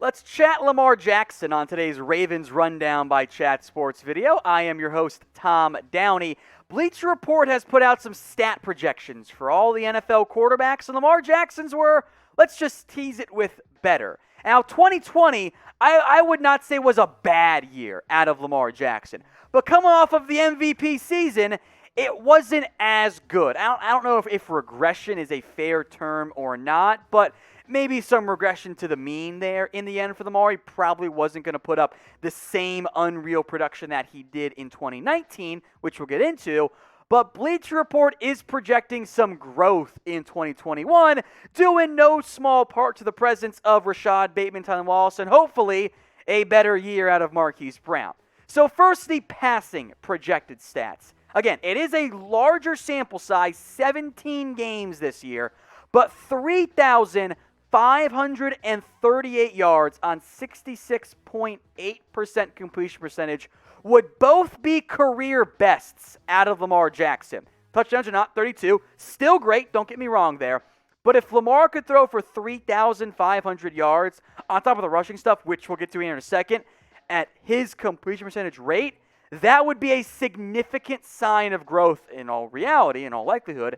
Let's chat Lamar Jackson on today's Ravens Rundown by Chat Sports video. I am your host, Tom Downey. Bleacher Report has put out some stat projections for all the NFL quarterbacks, and Lamar Jackson's were, let's just tease it with, better. Now, 2020, I would not say was a bad year out of Lamar Jackson, but coming off of the MVP season, it wasn't as good. I don't know if regression is a fair term or not, but maybe some regression to the mean there in the end for Lamar. He probably wasn't going to put up the same unreal production that he did in 2019, which we'll get into. But Bleacher Report is projecting some growth in 2021, due in no small part to the presence of Rashod Bateman, Tylan Wallace, and hopefully a better year out of Marquise Brown. So first, the passing projected stats. Again, it is a larger sample size, 17 games this year, but 3,538 yards on 66.8% completion percentage would both be career bests out of Lamar Jackson. Touchdowns are not 32. Still great, don't get me wrong there. But if Lamar could throw for 3,500 yards on top of the rushing stuff, which we'll get to here in a second, at his completion percentage rate, that would be a significant sign of growth in all reality, in all likelihood,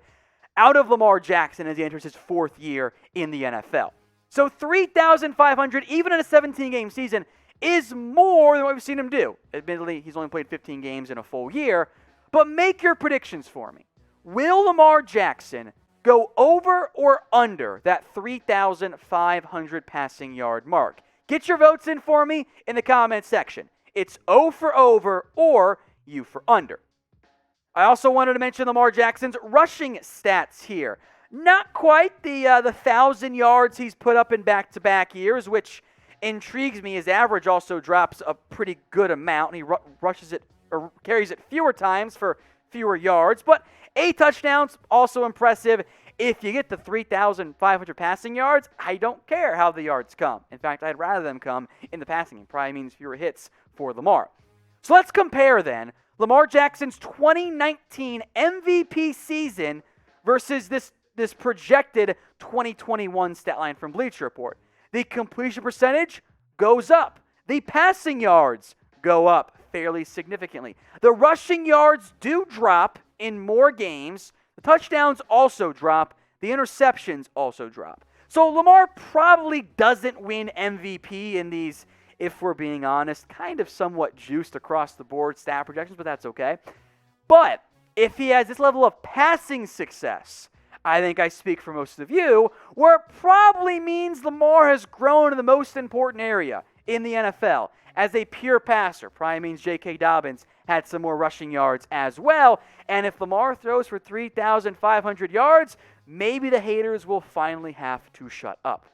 out of Lamar Jackson as he enters his fourth year in the NFL. So 3,500, even in a 17-game season, is more than what we've seen him do. Admittedly, he's only played 15 games in a full year, but make your predictions for me. Will Lamar Jackson go over or under that 3,500 passing yard mark? Get your votes in for me in the comments section. It's O for over or U for under. I also wanted to mention Lamar Jackson's rushing stats here. Not quite the 1,000 yards he's put up in back-to-back years, which intrigues me. His average also drops a pretty good amount, and he rushes it or carries it fewer times for fewer yards. But 8 touchdowns, also impressive. If you get the 3,500 passing yards, I don't care how the yards come. In fact, I'd rather them come in the passing game. Probably means fewer hits for Lamar. So let's compare then Lamar Jackson's 2019 MVP season versus this projected 2021 stat line from Bleacher Report. The completion percentage goes up. The passing yards go up fairly significantly. The rushing yards do drop in more games. The touchdowns also drop. The interceptions also drop. So Lamar probably doesn't win MVP in these, if we're being honest, kind of somewhat juiced across the board stat projections, but that's okay. But if he has this level of passing success, I think I speak for most of you, where it probably means Lamar has grown in the most important area in the NFL. As a pure passer, probably means J.K. Dobbins had some more rushing yards as well. And if Lamar throws for 3,500 yards, maybe the haters will finally have to shut up.